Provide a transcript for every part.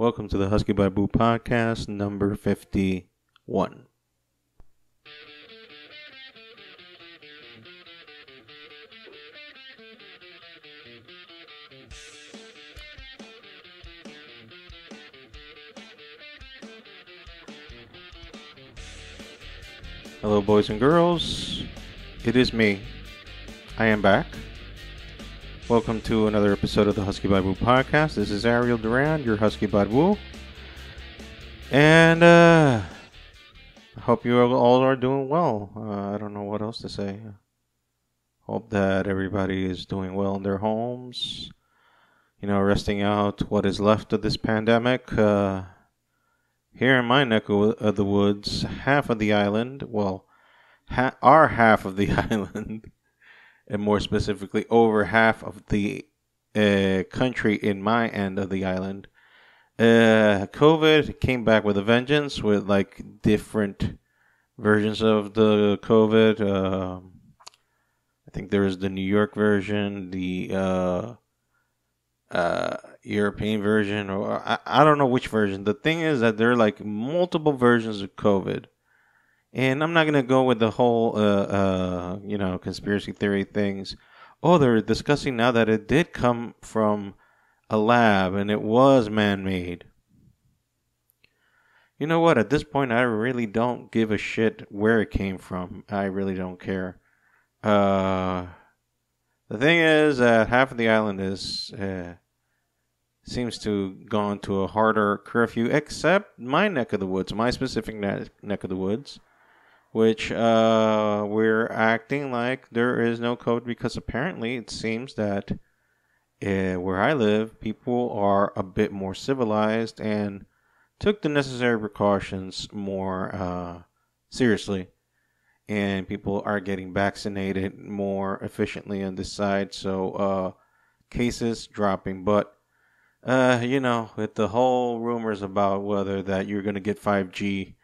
Welcome to the Husky by Boo podcast number 51. Hello, boys and girls. It is me. I am back. Welcome to another episode of the Husky by Boo podcast. This is Ariel Duran, your Husky by Boo. And I hope you all are doing well. I don't know what else to say. Hope that everybody is doing well in their homes. Resting out what is left of this pandemic. Here in my neck of the woods, half of the island, our half of the island, and more specifically, over half of the country in my end of the island, COVID came back with a vengeance with different versions of the COVID. I think there is the New York version, the European version, or I don't know which version. The thing is that there are multiple versions of COVID. And I'm not going to go with the whole, conspiracy theory things. Oh, they're discussing now that it did come from a lab and it was man-made. You know what? At this point, I really don't give a shit where it came from. I really don't care. The thing is that half of the island seems to gone to a harder curfew, except my neck of the woods, my specific neck of the woods, which we're acting like there is no code because apparently it seems that where I live, people are a bit more civilized and took the necessary precautions more seriously. And people are getting vaccinated more efficiently on this side, so cases dropping. But, with the whole rumors about whether that you're going to get 5G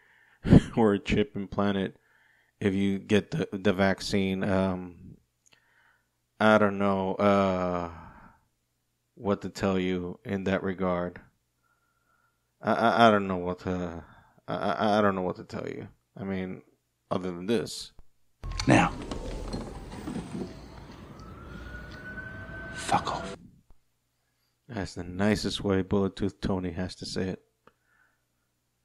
or a chip implanted if you get the vaccine. I don't know what to tell you in that regard. I don't know what to I don't know what to tell you. I mean, other than this. Now, fuck off. That's the nicest way Bullet-Tooth Tony has to say it.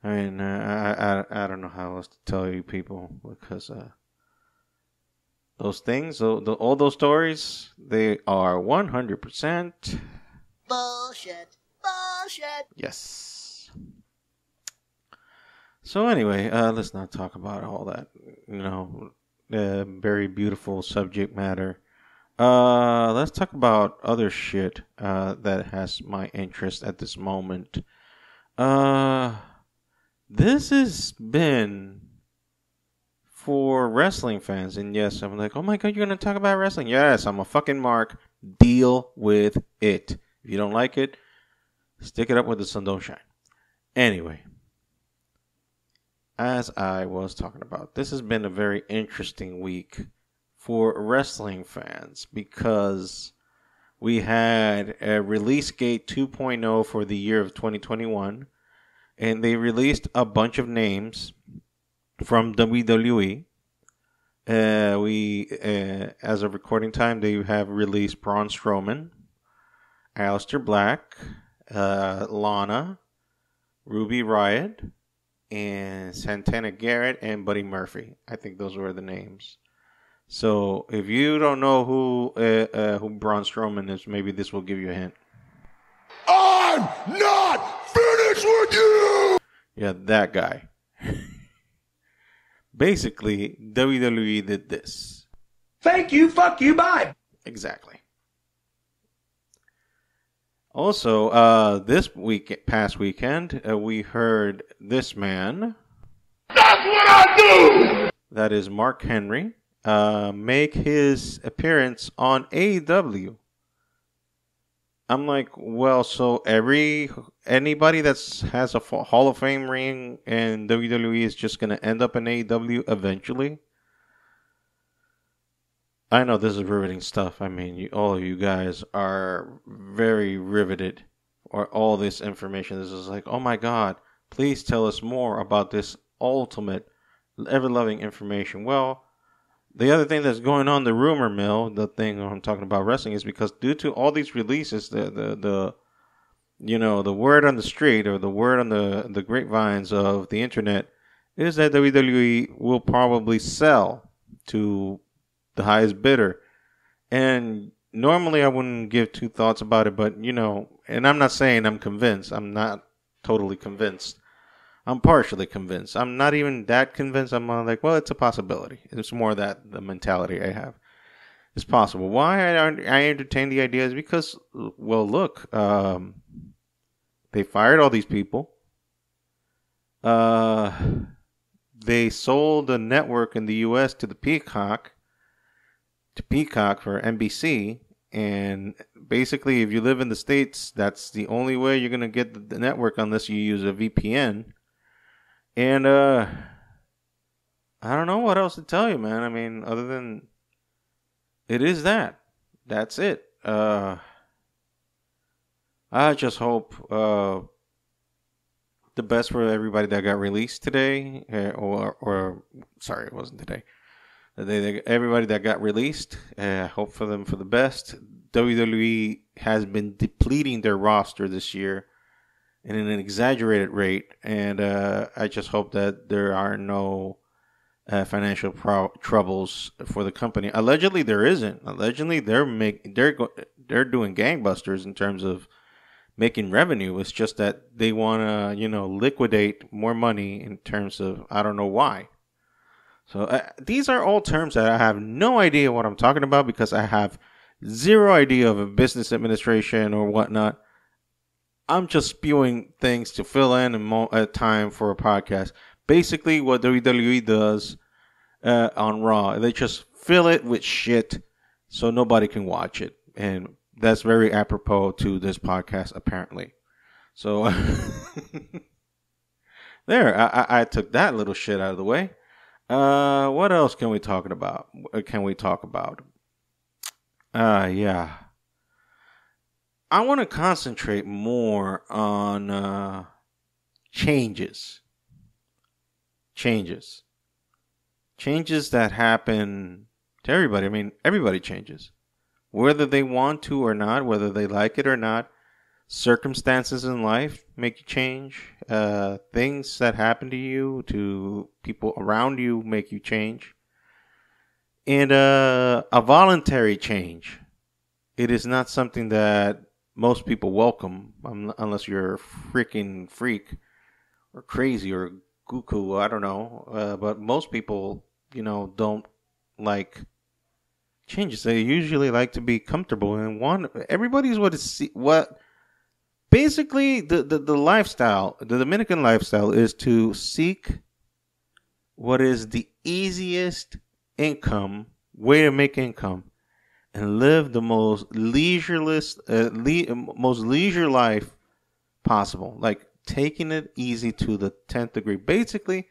I mean, I don't know how else to tell you people, because those things, all those stories, they are 100% bullshit. Yes. So anyway, let's not talk about all that, very beautiful subject matter. Let's talk about other shit that has my interest at this moment. This has been for wrestling fans, and yes, I'm like, oh my god, you're going to talk about wrestling? Yes, I'm a fucking mark. Deal with it. If you don't like it, stick it up where the sun don't shine. Anyway, as I was talking about, this has been a very interesting week for wrestling fans because we had a Release Gate 2.0 for the year of 2021. And they released a bunch of names from WWE. As of recording time, they have released Braun Strowman, Aleister Black, Lana, Ruby Riott, and Santana Garrett, and Buddy Murphy. I think those were the names. So if you don't know who Braun Strowman is, maybe this will give you a hint. I'm not finished with you! Yeah, that guy. Basically, WWE did this. Thank you, fuck you, bye! Exactly. Also, past weekend, we heard this man. That's what I do! That is Mark Henry, make his appearance on AEW. I'm like, well, so anybody that has a Hall of Fame ring in WWE is just going to end up in AEW eventually? I know this is riveting stuff. I mean, all of you guys are very riveted or all this information. This is like, oh my God, please tell us more about this ultimate, ever-loving information. Well, the other thing that's going on, the rumor mill, the thing I'm talking about wrestling, is because due to all these releases, the the word on the street or the word on the grapevines of the internet is that WWE will probably sell to the highest bidder. And normally I wouldn't give two thoughts about it, but and I'm not saying I'm convinced. I'm not totally convinced. I'm partially convinced. I'm not even that convinced. I'm like, well, it's a possibility. It's more that the mentality I have. It's possible. Why I entertain the idea is because, well, look, they fired all these people. They sold a network in the U.S. to Peacock for NBC. And basically, if you live in the States, that's the only way you're going to get the network unless you use a VPN. And I don't know what else to tell you, man. I mean, other than it is that. That's it. I just hope the best for everybody that got released today. Or sorry, it wasn't today. Everybody that got released, hope for them for the best. WWE has been depleting their roster this year in an exaggerated rate, and I just hope that there are no financial troubles for the company. Allegedly, there isn't. Allegedly, they're doing gangbusters in terms of making revenue. It's just that they want to liquidate more money in terms of I don't know why. So these are all terms that I have no idea what I'm talking about because I have zero idea of a business administration or whatnot. I'm just spewing things to fill in a time for a podcast. Basically, what WWE does on Raw, they just fill it with shit so nobody can watch it. And that's very apropos to this podcast, apparently. So, there, I took that little shit out of the way. What else can we talk about? Yeah. I want to concentrate more on changes. Changes that happen to everybody. I mean, everybody changes. Whether they want to or not, whether they like it or not. Circumstances in life make you change. Things that happen to you, to people around you, make you change. And a voluntary change. It is not something that most people welcome, unless you're a freaking freak or crazy or cuckoo. I don't know. But most people, don't like changes. They usually like to be comfortable and everybody's basically the lifestyle, the Dominican lifestyle is to seek what is the easiest way to make income and live the most most leisure life possible. Like taking it easy to the 10th degree. Basically,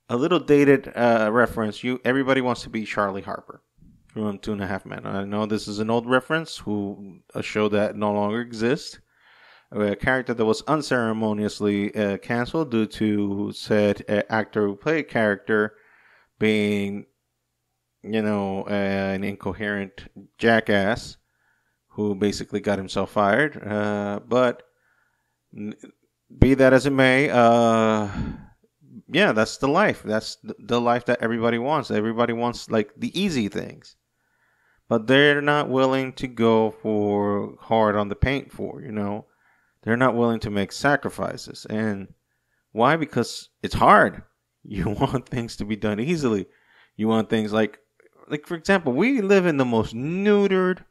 a little dated reference. Everybody wants to be Charlie Harper from 2.5 Men. I know this is an old reference, a show that no longer exists. A character that was unceremoniously canceled due to said actor who played character being, an incoherent jackass who basically got himself fired. But be that as it may, yeah, that's the life. That's the life that everybody wants. Everybody wants like the easy things, but they're not willing to go for hard on the paint They're not willing to make sacrifices. And why? Because it's hard. You want things to be done easily. You want things like for example, we live in the most neutered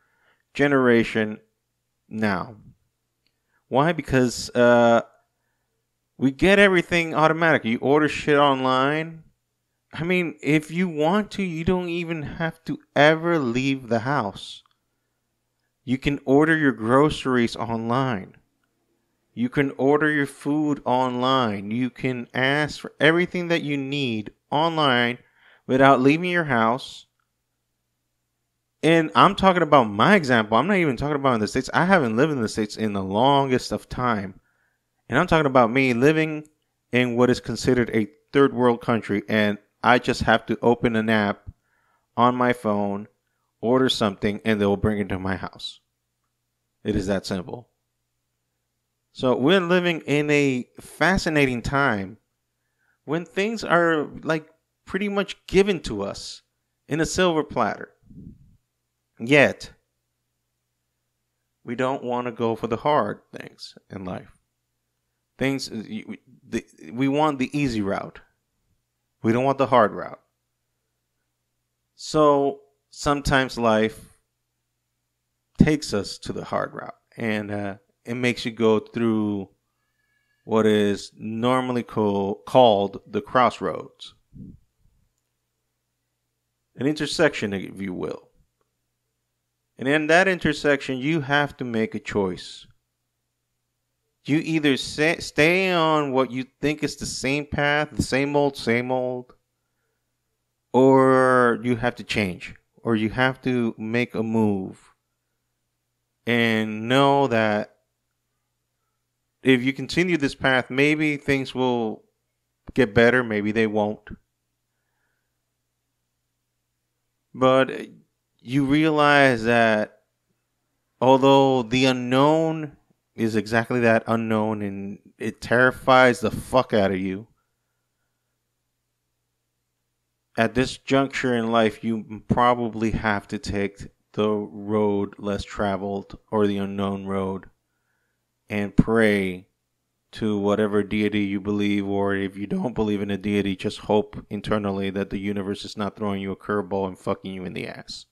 generation now. Why? Because we get everything automatic. You order shit online. I mean, if you want to, you don't even have to ever leave the house. You can order your groceries online. You can order your food online. You can ask for everything that you need online without leaving your house. And I'm talking about my example. I'm not even talking about in the States. I haven't lived in the States in the longest of time. And I'm talking about me living in what is considered a third world country. And I just have to open an app on my phone, order something, and they'll bring it to my house. It is that simple. So we're living in a fascinating time when things are like pretty much given to us in a silver platter. Yet, we don't want to go for the hard things in life. We want the easy route. We don't want the hard route. So sometimes life takes us to the hard route, and it makes you go through what is normally called the crossroads. An intersection, if you will. And in that intersection, you have to make a choice. You either stay on what you think is the same path, the same old, or you have to change, or you have to make a move and know that if you continue this path, maybe things will get better, maybe they won't. But you realize that although the unknown is exactly that, unknown, and it terrifies the fuck out of you, at this juncture in life, you probably have to take the road less traveled, or the unknown road, and pray to whatever deity you believe, or if you don't believe in a deity, just hope internally that the universe is not throwing you a curveball and fucking you in the ass.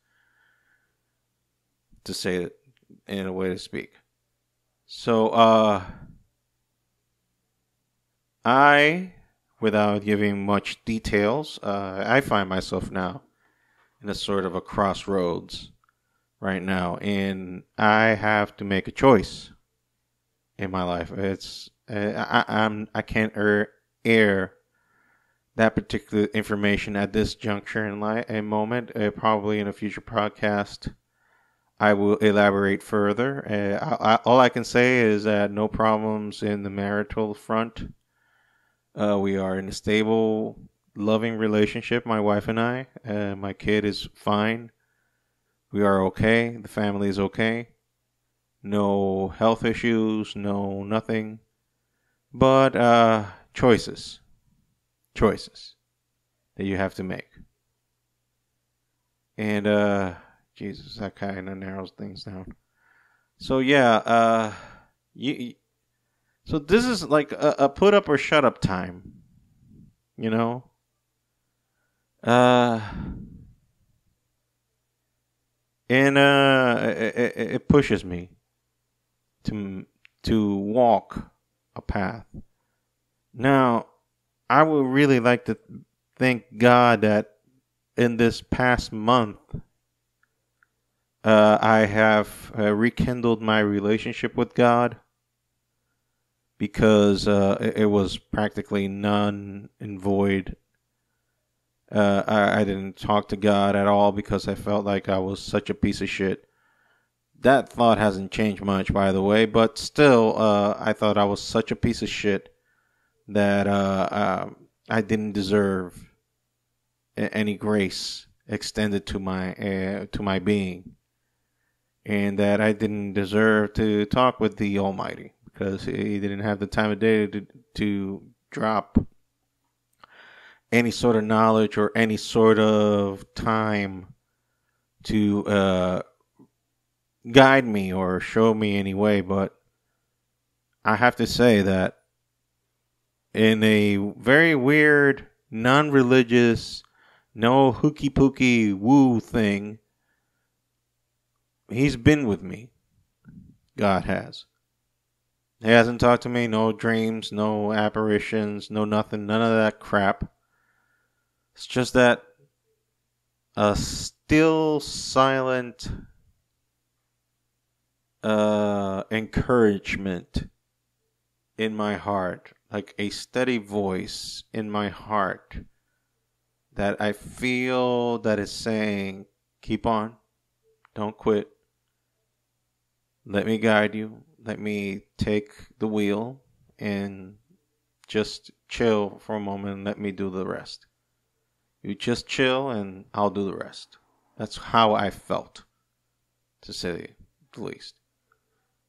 To say it in a way to speak. So, I, without giving much details, I find myself now in a sort of a crossroads right now, and I have to make a choice in my life. I can't air that particular information at this juncture in a moment. Probably in a future podcast, I will elaborate further. All I can say is that no problems in the marital front. We are in a stable, loving relationship, my wife and I. My kid is fine. We are okay. The family is okay. No health issues, no nothing. But choices that you have to make. And Jesus, that kind of narrows things down. So yeah, so this is like a put up or shut up time, you know. It pushes me to walk a path. Now, I would really like to thank God that in this past month, I have rekindled my relationship with God, because it was practically none and void. I didn't talk to God at all because I felt like I was such a piece of shit. That thought hasn't changed much, by the way, but still, I thought I was such a piece of shit that I didn't deserve any grace extended to my being, and that I didn't deserve to talk with the Almighty because He didn't have the time of day to drop any sort of knowledge or any sort of time to guide me or show me any way. But I have to say that in a very weird, non-religious, no hooky-pooky woo thing, He's been with me. God has. He hasn't talked to me, no dreams, no apparitions, no nothing, none of that crap. It's just that a still, silent encouragement in my heart, like a steady voice in my heart that I feel that is saying, keep on, Don't quit. Let me guide you. Let me take the wheel and just chill for a moment and let me do the rest. You just chill and I'll do the rest. That's how I felt, to say the least.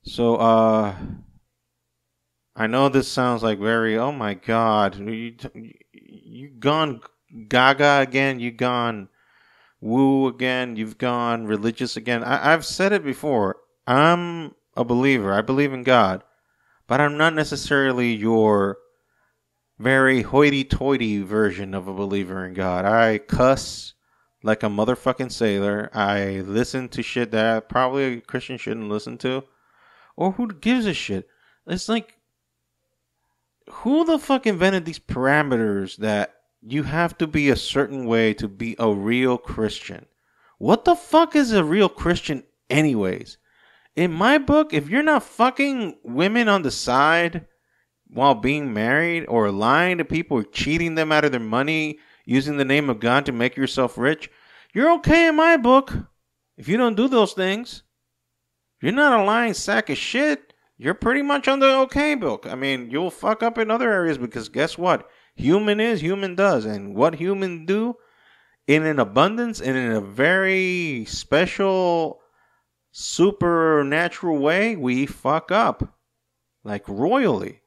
So, I know this sounds like very, oh my God, you gone gaga again, you gone woo again, you've gone religious again. I've said it before. I'm a believer. I believe in God, but I'm not necessarily your very hoity-toity version of a believer in God. I cuss like a motherfucking sailor. I listen to shit that probably a Christian shouldn't listen to. Or who gives a shit? It's like, who the fuck invented these parameters that you have to be a certain way to be a real Christian? What the fuck is a real Christian anyways? In my book, if you're not fucking women on the side while being married, or lying to people, or cheating them out of their money, using the name of God to make yourself rich, you're okay in my book. If you don't do those things, you're not a lying sack of shit. You're pretty much on the okay book. I mean, you'll fuck up in other areas because guess what? Human is, human does. And what humans do in an abundance and in a very special, supernatural way, we fuck up. Like royally.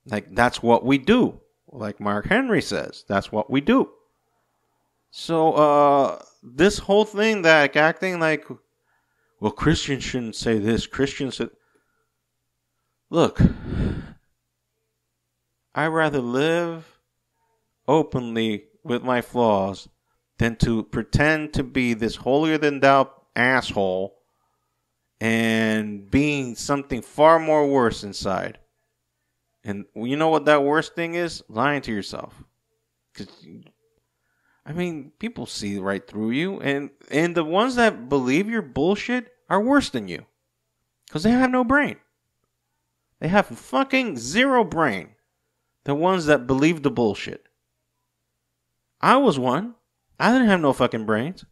Like that's what we do. Like Mark Henry says, that's what we do. So, this whole thing that acting like, well, Christians shouldn't say this. Christians should... Look, I'd rather live openly with my flaws than to pretend to be this holier-than-thou asshole and being something far more worse inside. And you know what that worst thing is? Lying to yourself. 'Cause, I mean, people see right through you. And the ones that believe your bullshit are worse than you. Because they have no brain. They have fucking zero brain. The ones that believe the bullshit. I was one. I didn't have no fucking brains.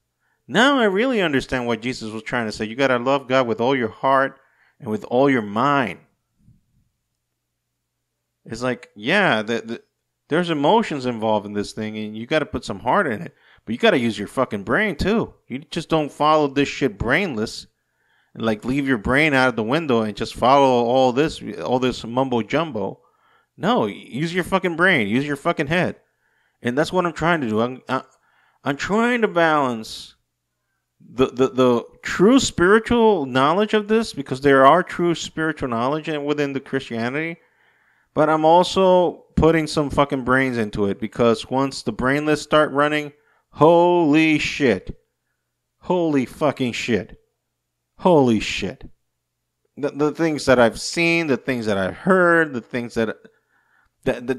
Now I really understand what Jesus was trying to say. You gotta love God with all your heart and with all your mind. It's like, yeah, there's emotions involved in this thing, and you gotta put some heart in it. But you gotta use your fucking brain, too. You just don't follow this shit brainless. And like leave your brain out of the window and just follow all this mumbo jumbo. No, use your fucking brain. Use your fucking head. And that's what I'm trying to do. I'm trying to balance the true spiritual knowledge of this, because there are true spiritual knowledge within the Christianity, but I'm also putting some fucking brains into it, because once the brainless start running, holy shit. Holy fucking shit. Holy shit. The things that I've seen, the things that I've heard, the things that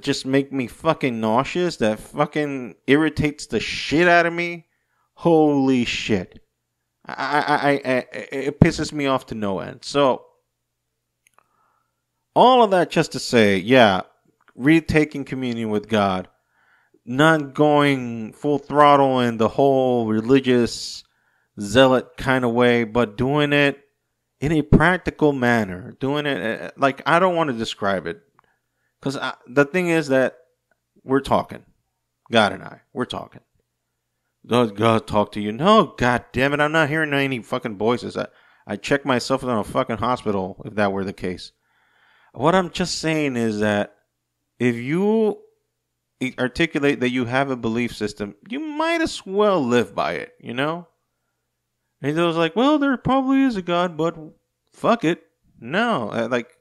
just make me fucking nauseous, that fucking irritates the shit out of me. Holy shit. It pisses me off to no end. So, all of that just to say, yeah, retaking communion with God, not going full throttle in the whole religious zealot kind of way, but doing it in a practical manner. Doing it, like, I don't want to describe it. Because the thing is that we're talking. God and I, we're talking. Does God talk to you? No, God damn it, I'm not hearing any fucking voices. I check myself in a fucking hospital if that were the case. What I'm just saying is that if you articulate that you have a belief system, you might as well live by it, you know? And he was like, well, there probably is a God, but fuck it. No, like,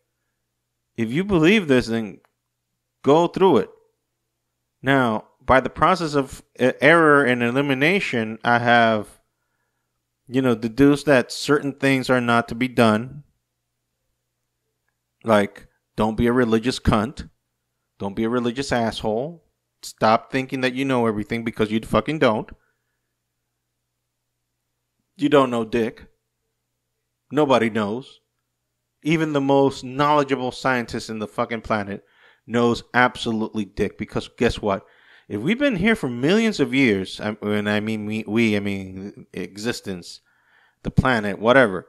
if you believe this, then go through it. Now, by the process of error and elimination, I have, deduced that certain things are not to be done. Like, don't be a religious cunt. Don't be a religious asshole. Stop thinking that you know everything, because you fucking don't. You don't know dick. Nobody knows. Even the most knowledgeable scientist in the fucking planet knows absolutely dick, because guess what? If we've been here for millions of years, when I mean we, I mean existence, the planet, whatever.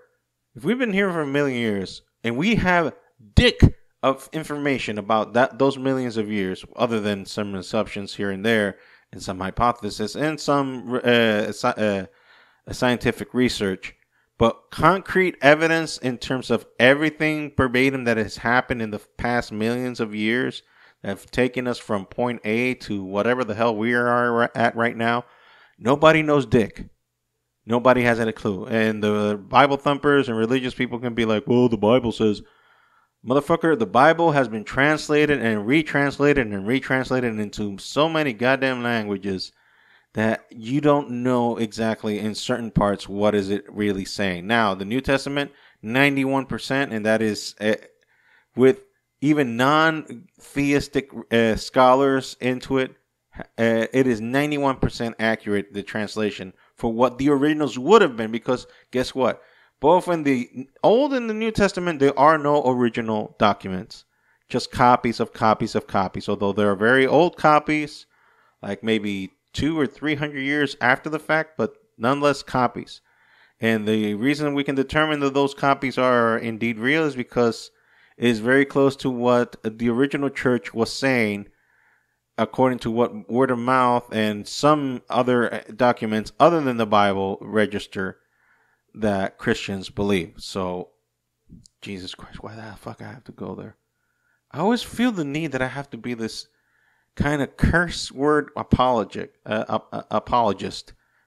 If we've been here for a million years and we have dick of information about those millions of years, other than some assumptions here and there and some hypothesis and some scientific research, but concrete evidence in terms of everything verbatim that has happened in the past millions of years that have taken us from point A to whatever the hell we are at right now, nobody knows dick. Nobody has any clue. And the Bible thumpers and religious people can be like, well, the Bible says, motherfucker, the Bible has been translated and retranslated into so many goddamn languages that you don't know exactly in certain parts what is it really saying. Now, the New Testament, 91%, and that is with even non-theistic scholars into it, it is 91% accurate, the translation, for what the originals would have been, because guess what? Both in the Old and the New Testament, there are no original documents, just copies of copies of copies, although there are very old copies, like maybe 200 or 300 years after the fact, but nonetheless copies. And the reason we can determine that those copies are indeed real is because it is very close to what the original church was saying, according to what word of mouth and some other documents other than the Bible register that Christians believe. So, Jesus Christ, why the fuck I have to go there? I always feel the need that I have to be this kind of curse word apologist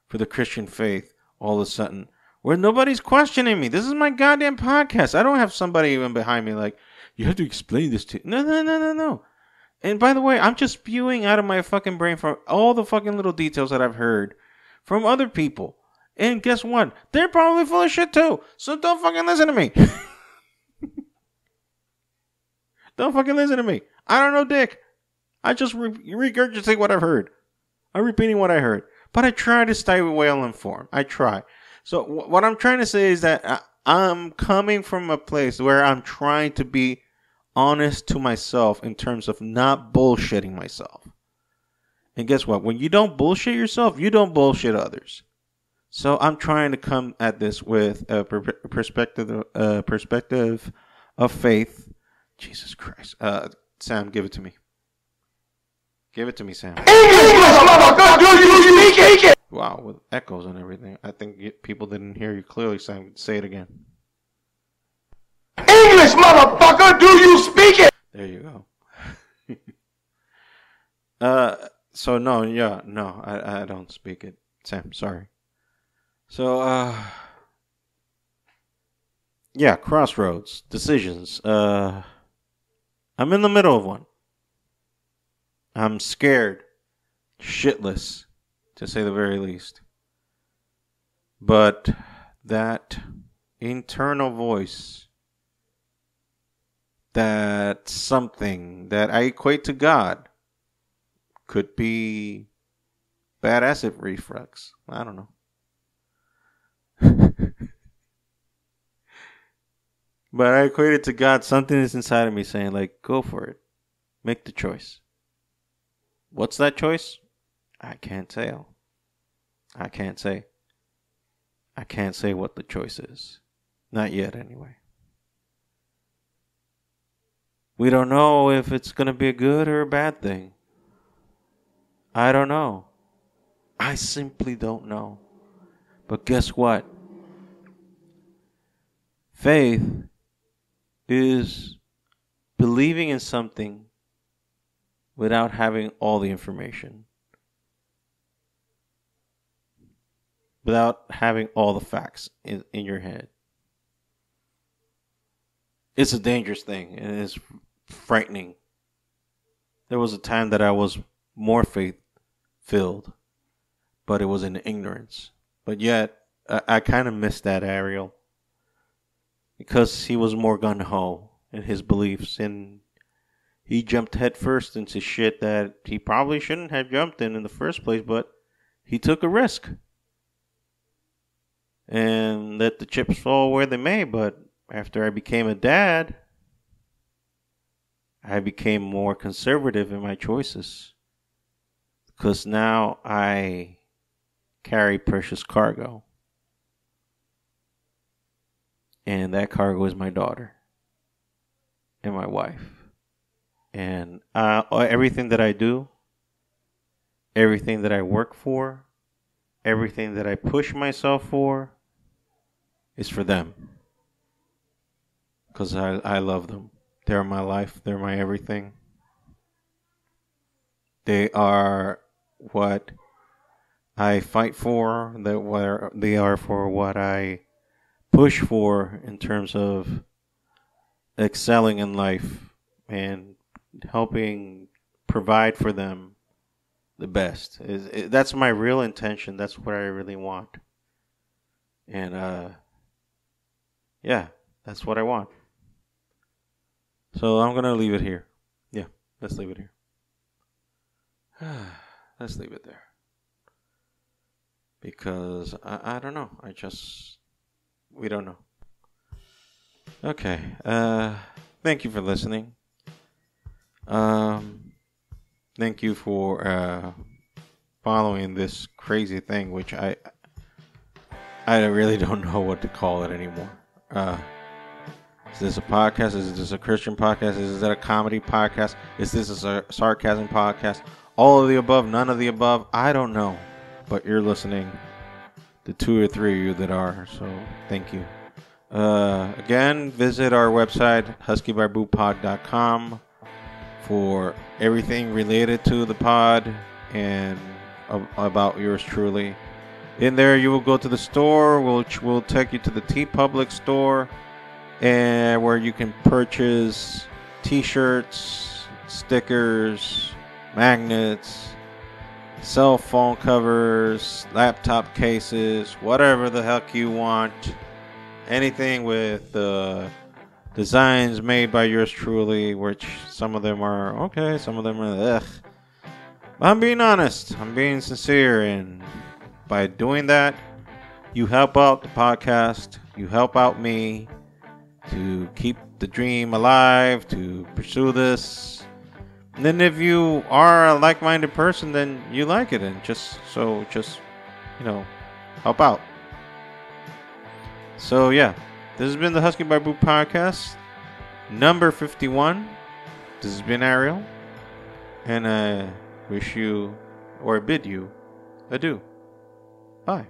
for the Christian faith all of a sudden, where nobody's questioning me. This is my goddamn podcast. I don't have somebody even behind me like, you have to explain this to... No. And by the way, I'm just spewing out of my fucking brain for all the fucking little details that I've heard from other people. And guess what? They're probably full of shit too. So don't fucking listen to me. Don't fucking listen to me. I don't know dick. I just regurgitate what I've heard. I'm repeating what I heard. But I try to stay well informed. I try. So what I'm trying to say is that I'm coming from a place where I'm trying to be honest to myself in terms of not bullshitting myself. And guess what? When you don't bullshit yourself, you don't bullshit others. So I'm trying to come at this with a perspective of faith. Jesus Christ. Sam, give it to me. Give it to me, Sam. Motherfucker, do you speak it? Wow, with echoes and everything. I think people didn't hear you clearly, Sam. Say it again. English, motherfucker, do you speak it? There you go. So no, I don't speak it. Sam, sorry. So, yeah, Crossroads, decisions. I'm in the middle of one. I'm scared, shitless, to say the very least. But that internal voice, that something that I equate to God, could be bad acid reflux. I don't know. But I equate it to God. Something is inside of me saying, like, go for it. Make the choice. What's that choice? I can't tell. I can't say. I can't say what the choice is. Not yet, anyway. We don't know if it's going to be a good or a bad thing. I don't know. I simply don't know. But guess what? Faith is believing in something without having all the information. Without having all the facts in your head. It's a dangerous thing and it's frightening. There was a time that I was more faith-filled, but it was in ignorance. But yet, I kind of missed that Ariel. Because he was more gung-ho in his beliefs, and he jumped headfirst into shit that he probably shouldn't have jumped in the first place, but he took a risk. And let the chips fall where they may, but after I became a dad, I became more conservative in my choices. Because now I carry precious cargo. And that cargo is my daughter and my wife. And everything that I do, everything that I work for, everything that I push myself for is for them. Because I love them. They're my life. They're my everything. They are what I fight for. They are for what I push for in terms of excelling in life and helping provide for them the best. That's my real intention. That's what I really want. And yeah, that's what I want. So I'm gonna leave it here. Yeah, let's leave it here. Let's leave it there. Because I don't know. We don't know. Okay. Thank you for listening. Thank you for following this crazy thing, which I really don't know what to call it anymore. Is this a podcast? Is this a Christian podcast? Is it a comedy podcast? Is this a sarcasm podcast? All of the above, none of the above. I don't know. But you're listening. The 2 or 3 of you that are. So thank you. Again, visit our website, huskybarboopod.com, for everything related to the pod and about yours truly. In there, you will go to the store, which will take you to the TeePublic store, and where you can purchase t-shirts, stickers, magnets, cell phone covers, laptop cases, whatever the heck you want. Anything with designs made by yours truly, which some of them are okay, some of them are ugh. I'm being honest. I'm being sincere. And by doing that, you help out the podcast. You help out me to keep the dream alive, to pursue this. And then if you are a like-minded person, then you like it. And just help out. So, yeah. This has been the Husky by Boop podcast, number 51. This has been Ariel. And I wish you, or bid you, adieu. Bye.